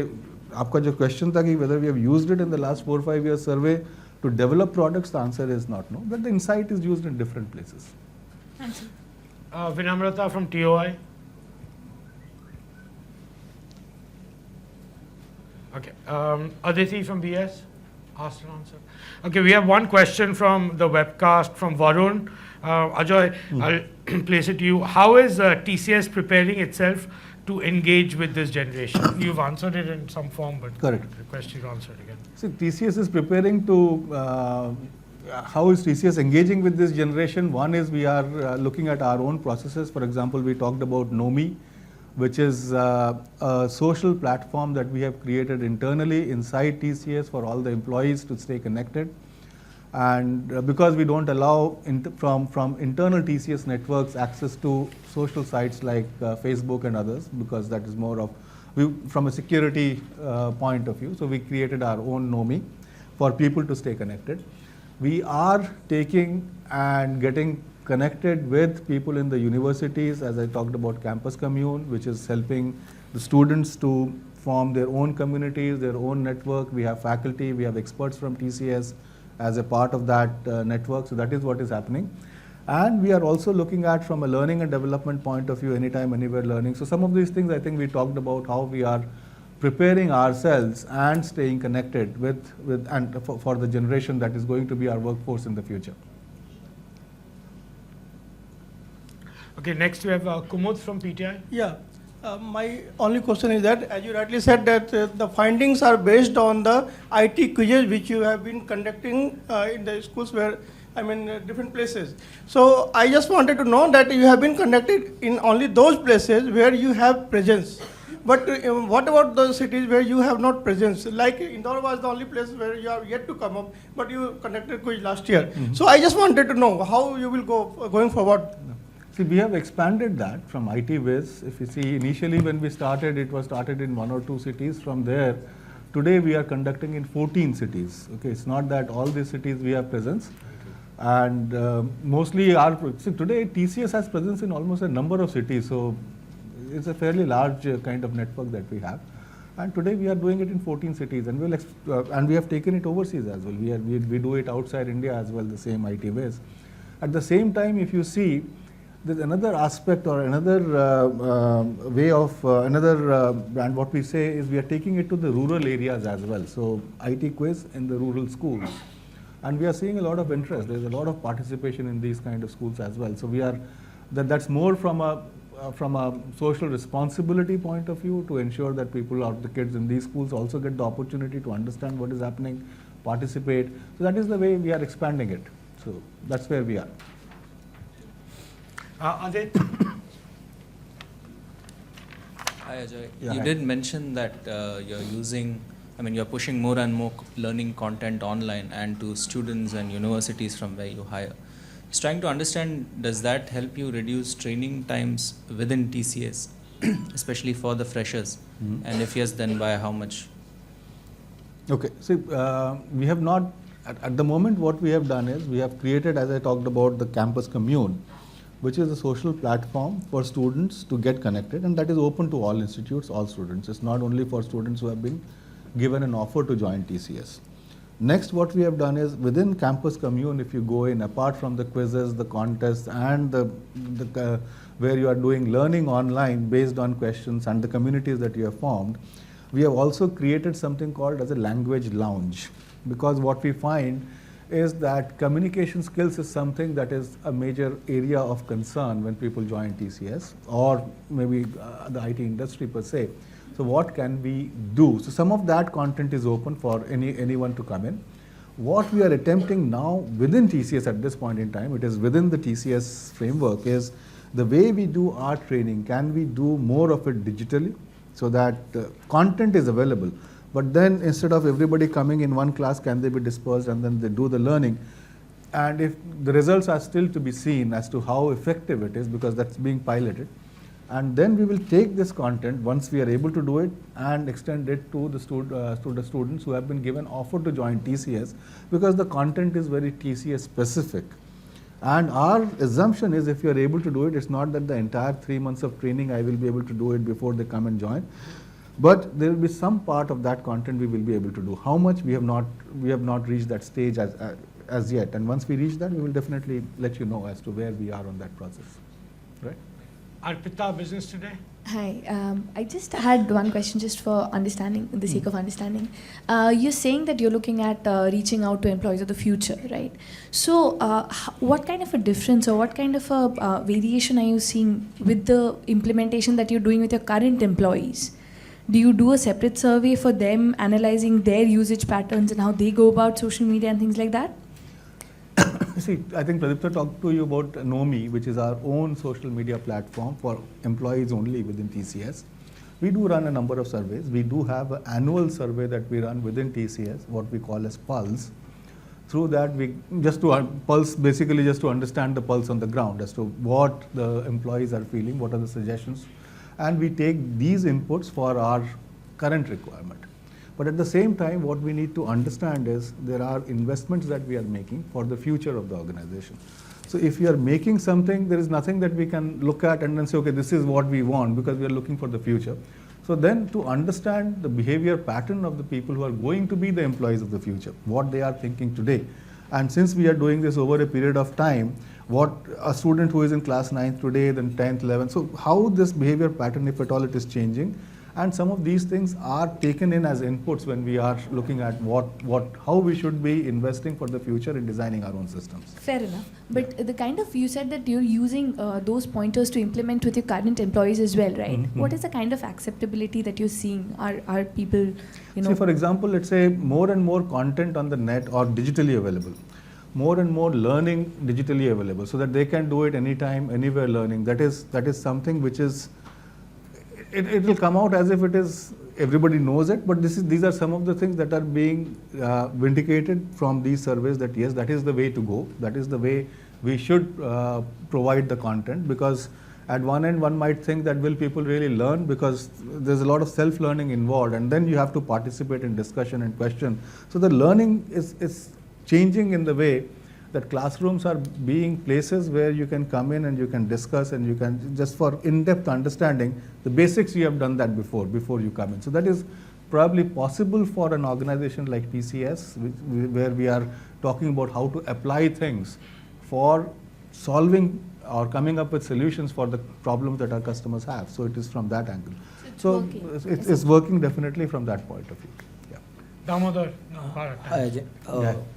Speaker 2: आपका जो question था कि whether we have used it in the last 4-5 years survey to develop products, the answer is not no. But the insight is used in different places.
Speaker 8: Thank you.
Speaker 1: Vinamrata from TOI. Okay, Aditi from BS. Asked and answered. Okay, we have one question from the webcast from Varun. Ajoy, I'll place it to you. How is TCS preparing itself to engage with this generation? You've answered it in some form, but
Speaker 2: Correct.
Speaker 1: request you to answer it again.
Speaker 2: See, TCS is preparing to, how is TCS engaging with this generation? One is we are looking at our own processes. For example, we talked about Nomi, which is a social platform that we have created internally inside TCS for all the employees to stay connected. And because we don't allow from internal TCS networks access to social sites like Facebook and others, because that is more of, from a security point of view, so we created our own Nomi for people to stay connected. We are taking and getting connected with people in the universities, as I talked about Campus Commune, which is helping the students to form their own communities, their own network. We have faculty, we have experts from TCS as a part of that network, so that is what is happening. And we are also looking at, from a learning and development point of view, anytime, anywhere learning. So some of these things, I think we talked about how we are preparing ourselves and staying connected with and for the generation that is going to be our workforce in the future.
Speaker 1: Okay, next we have Kumud from PTI.
Speaker 9: Yeah, my only question is that, as you rightly said, that the findings are based on the IT quizzes which you have been conducting in the schools where, I mean, different places. So I just wanted to know that you have been conducted in only those places where you have presence. But what about those cities where you have not presence? Like Indore was the only place where you have yet to come up, but you conducted quiz last year. So I just wanted to know how you will go going forward.
Speaker 2: See, we have expanded that from IT Viz. If you see, initially when we started, it was started in 1 or 2 cities. From there, today we are conducting in 14 cities. Okay, it's not that all these cities we have presence. And mostly today TCS has presence in almost a number of cities. So it's a fairly large kind of network that we have. And today we are doing it in 14 cities, and and we have taken it overseas as well. We do it outside India as well, the same IT Viz. At the same time, if you see, there's another aspect or another way of and what we say is we are taking it to the rural areas as well. So IT quiz in the rural schools, and we are seeing a lot of interest. There's a lot of participation in these kind of schools as well. So we are that's more from a social responsibility point of view, to ensure that people or the kids in these schools also get the opportunity to understand what is happening, participate. So that is the way we are expanding it. So that's where we are.
Speaker 1: Adit?
Speaker 10: Hi Ajay.
Speaker 2: Yeah,
Speaker 10: You
Speaker 2: hi.
Speaker 10: did mention that you're pushing more and more learning content online and to students and universities from where you hire. Just trying to understand, does that help you reduce training times within TCS, especially for the freshers? And if yes, then by how much?
Speaker 2: Okay, see, we have not, at the moment what we have done is, we have created, as I talked about, the campus commune, which is a social platform for students to get connected, and that is open to all institutes, all students. It's not only for students who have been given an offer to join TCS. Next, what we have done is, within campus commune, if you go in, apart from the quizzes, the contests, and where you are doing learning online based on questions and the communities that you have formed, we have also created something called as a language lounge. Because what we find is that communication skills is something that is a major area of concern when people join TCS, or maybe the IT industry per se. So what can we do? So some of that content is open for anyone to come in. What we are attempting now within TCS at this point in time, it is within the TCS framework, is the way we do our training, can we do more of it digitally, so that content is available. But then instead of everybody coming in one class, can they be dispersed and then they do the learning? And if the results are still to be seen as to how effective it is, because that's being piloted. And then we will take this content, once we are able to do it, and extend it to the students who have been given offer to join TCS, because the content is very TCS specific. And our assumption is, if you are able to do it, it's not that the entire 3 months of training I will be able to do it before they come and join. But there will be some part of that content we will be able to do. How much, we have not reached that stage as yet. And once we reach that, we will definitely let you know as to where we are on that process. Right?
Speaker 1: Arpita, Business Today?
Speaker 11: Hi, I just had one question just for understanding, the sake of understanding. You're saying that you're looking at reaching out to employees of the future, right? So what kind of a difference or what kind of a variation are you seeing with the implementation that you're doing with your current employees? Do you do a separate survey for them, analyzing their usage patterns and how they go about social media and things like that?
Speaker 2: See, I think Pradipta talked to you about Nomi, which is our own social media platform for employees only within TCS. We do run a number of surveys. We do have an annual survey that we run within TCS, what we call as Pulse. Through that, we Pulse, basically just to understand the pulse on the ground as to what the employees are feeling, what are the suggestions, and we take these inputs for our current requirement. But at the same time, what we need to understand is there are investments that we are making for the future of the organization. So if you are making something, there is nothing that we can look at and then say, okay, this is what we want, because we are looking for the future. So then, to understand the behavior pattern of the people who are going to be the employees of the future, what they are thinking today. And since we are doing this over a period of time, what a student who is in class 9th today, then 10th, 11th, so how this behavior pattern, if at all it is changing, and some of these things are taken in as inputs when we are looking at how we should be investing for the future in designing our own systems.
Speaker 11: Fair enough. But the kind of, you said that you're using those pointers to implement with your current employees as well, right?
Speaker 2: Mm-hmm.
Speaker 11: What is the kind of acceptability that you're seeing? Are people,
Speaker 2: See, for example, let's say more and more content on the net or digitally available. More and more learning digitally available, so that they can do it anytime, anywhere learning. That is something which is, it will come out as if it is, everybody knows it, but these are some of the things that are being vindicated from these surveys, that yes, that is the way to go, that is the way we should provide the content, because at one end one might think that will people really learn, because there's a lot of self-learning involved, and then you have to participate in discussion and question. So the learning is changing in the way that classrooms are being places where you can come in and you can discuss, and you can, just for in-depth understanding, the basics you have done that before you come in. So that is probably possible for an organization like TCS, where we are talking about how to apply things for solving or coming up with solutions for the problems that our customers have. So it is from that angle. So it's working definitely from that point of view.
Speaker 1: Damodar,
Speaker 12: हाय अजय,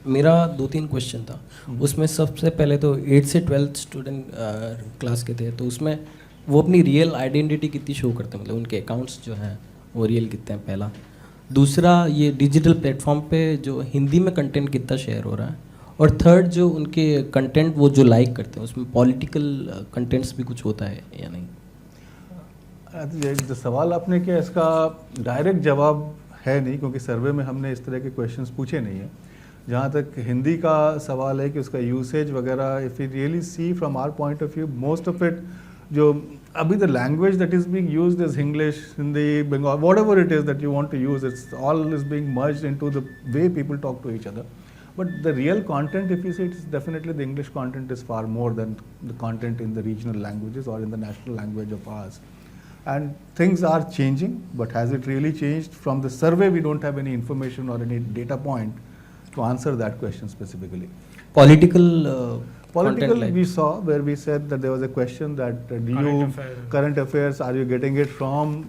Speaker 12: मेरा 2-3 question था. उसमें सबसे पहले तो 8th से 12th student class के थे, तो उसमें वो अपनी रियल आइडेंटिटी कितनी शो करते हैं, मतलब उनके अकाउंट्स जो हैं वो रियल कितने हैं, पहला. दूसरा, ये डिजिटल प्लेटफॉर्म पे जो हिंदी में कंटेंट कितना शेयर हो रहा है, और थर्ड, जो उनके कंटेंट वो जो लाइक करते हैं उसमें पॉलिटिकल कंटेंट्स भी कुछ होता है या नहीं.
Speaker 2: जो सवाल आपने किया, इसका डायरेक्ट जवाब है नहीं, क्योंकि सर्वे में हमने इस तरह के क्वेश्चंस पूछे नहीं हैं. जहाँ तक हिंदी का सवाल है कि उसका यूसेज वगैरह, if you really see from our point of view, most of it, जो अभी the language that is being used is English, Hindi, Bengal, whatever it is that you want to use, it's all is being merged into the way people talk to each other. But the real content, if you see, it's definitely the English content is far more than the content in the regional languages or in the national language of ours. And things are changing, but has it really changed? From the survey, we don't have any information or any data point to answer that question specifically.
Speaker 12: Political
Speaker 2: Political, we saw where we said that there was a question that current affairs, are you getting it from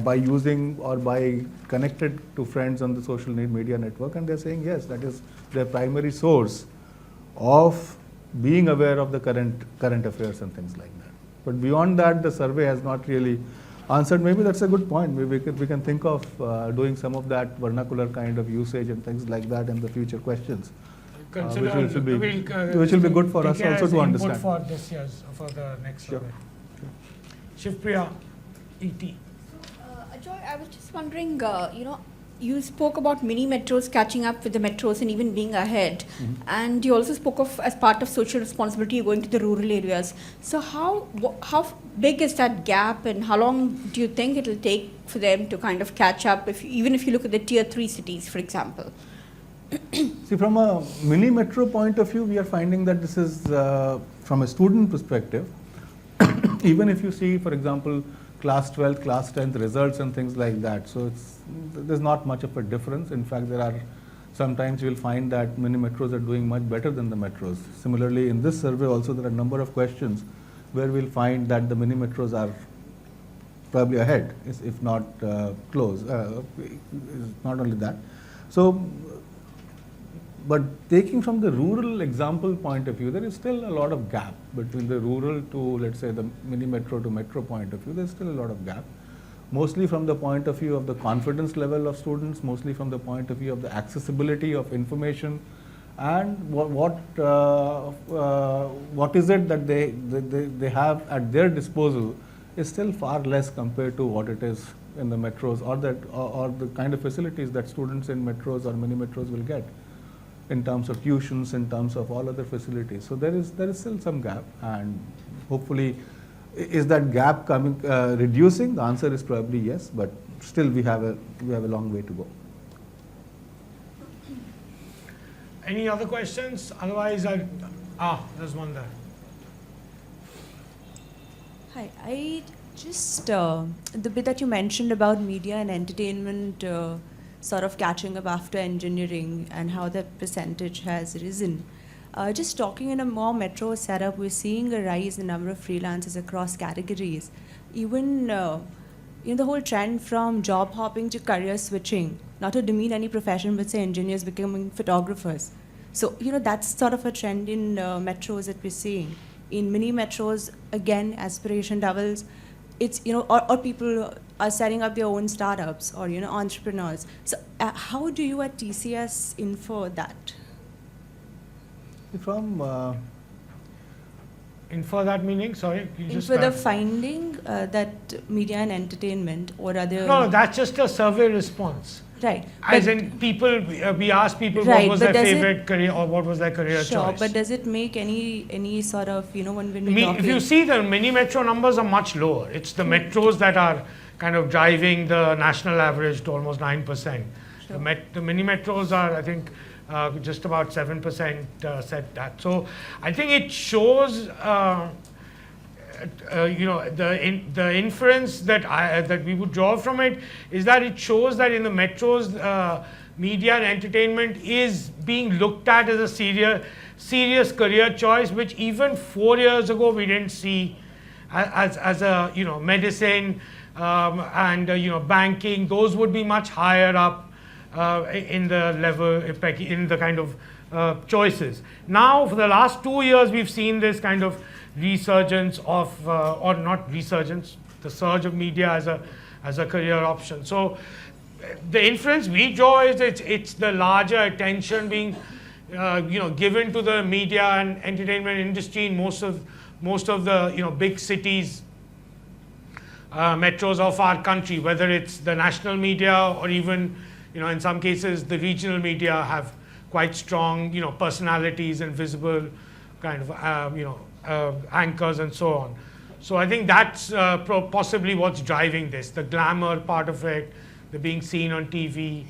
Speaker 2: by using or by connected to friends on the social media network? And they're saying yes, that is their primary source of being aware of the current affairs and things like that. But beyond that, the survey has not really answered. Maybe that's a good point. Maybe we can think of doing some of that vernacular kind of usage and things like that in the future questions. Which will be good for us also to understand.
Speaker 1: For this year's, for the next survey. Shivpriya, ET.
Speaker 13: Ajoy, I was just wondering, you spoke about mini metros catching up with the metros and even being ahead. And you also spoke of, as part of social responsibility, going to the rural areas. So how big is that gap, and how long do you think it will take for them to kind of catch up, even if you look at the tier 3 cities, for example?
Speaker 2: See, from a mini metro point of view, we are finding that this is, from a student perspective, even if you see, for example, class 12th, class 10th results and things like that, so there's not much of a difference. In fact, there are sometimes you'll find that mini metros are doing much better than the metros. Similarly, in this survey also, there are a number of questions where we'll find that the mini metros are probably ahead, if not close. Not only that. So, but taking from the rural example point of view, there is still a lot of gap between the rural to, let's say, the mini metro to metro point of view. There's still a lot of gap, mostly from the point of view of the confidence level of students, mostly from the point of view of the accessibility of information, and what is it that they have at their disposal is still far less compared to what it is in the metros, or the kind of facilities that students in metros or mini metros will get, in terms of tuitions, in terms of all other facilities. So there is still some gap, and hopefully, is that gap reducing? The answer is probably yes, but still we have a long way to go.
Speaker 1: Any other questions? Otherwise, there's one there.
Speaker 14: Hi, I just the bit that you mentioned about media and entertainment sort of catching up after engineering and how that percentage has risen. Just talking in a more metro setup, we're seeing a rise in the number of freelancers across categories. Even the whole trend from job hopping to career switching, not to demean any profession, but say engineers becoming photographers. So, that's sort of a trend in metros that we're seeing. In mini metros, again, aspiration doubles. It's, or people are setting up their own startups, or, entrepreneurs. So how do you at TCS infer that?
Speaker 2: From
Speaker 1: Infer that meaning? Sorry, you
Speaker 14: In
Speaker 1: just
Speaker 14: for the
Speaker 1: clar-
Speaker 14: finding that media and entertainment or other.
Speaker 1: No, that's just a survey response.
Speaker 14: Right.
Speaker 1: As
Speaker 14: but-
Speaker 1: in people, we asked people
Speaker 14: Right,
Speaker 1: what was
Speaker 14: but
Speaker 1: their
Speaker 14: does it-
Speaker 1: favorite career or what was their career
Speaker 14: Sure,
Speaker 1: choice.
Speaker 14: but does it make any sort of, when we talk
Speaker 1: If you see, the mini metro numbers are much lower. It's the metros that are kind of driving the national average to almost 9%. The mini metros are, I think, just about 7% said that. So I think it shows, the inference that we would draw from it is that it shows that in the metros, media and entertainment is being looked at as a serious career choice, which even 4 years ago we didn't see as a medicine and banking. Those would be much higher up in the level, in the kind of choices. Now, for the last 2 years, we've seen this kind of resurgence of, or not resurgence, the surge of media as a career option. So, the inference we draw is it's the larger attention being, given to the media and entertainment industry in most of the big cities. Metros of our country, whether it's the national media or even, in some cases the regional media have quite strong, personalities and visible kind of, anchors and so on. So I think that's possibly what's driving this, the glamour part of it, the being seen on TV,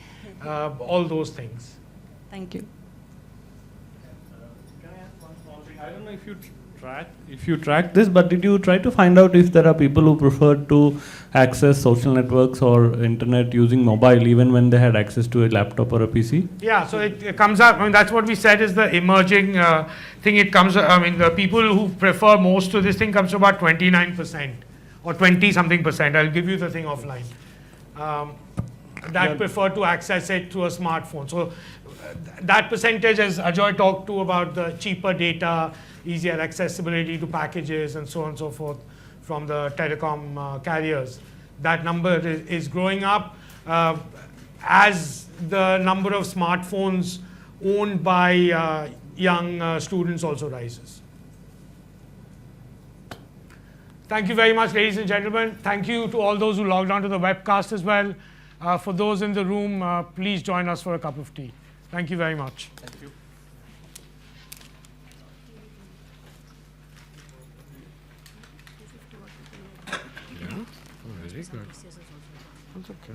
Speaker 1: all those things.
Speaker 14: Thank you.
Speaker 15: Can I ask one small thing? I don't know if you track this, but did you try to find out if there are people who prefer to access social networks or internet using mobile even when they had access to a laptop or a PC?
Speaker 1: Yeah, so it comes up, that's what we said is the emerging thing. It comes, the people who prefer most to this thing comes to about 29% or 20 something percent. I'll give you the thing offline. That prefer to access it through a smartphone. So that percentage, as Ajoy talked to about the cheaper data, easier accessibility to packages and so on and so forth from the telecom carriers, that number is growing up as the number of smartphones owned by young students also rises. Thank you very much, ladies and gentlemen. Thank you to all those who logged on to the webcast as well. For those in the room, please join us for a cup of tea. Thank you very much.
Speaker 15: Thank you.
Speaker 1: Yeah, very good. That's okay.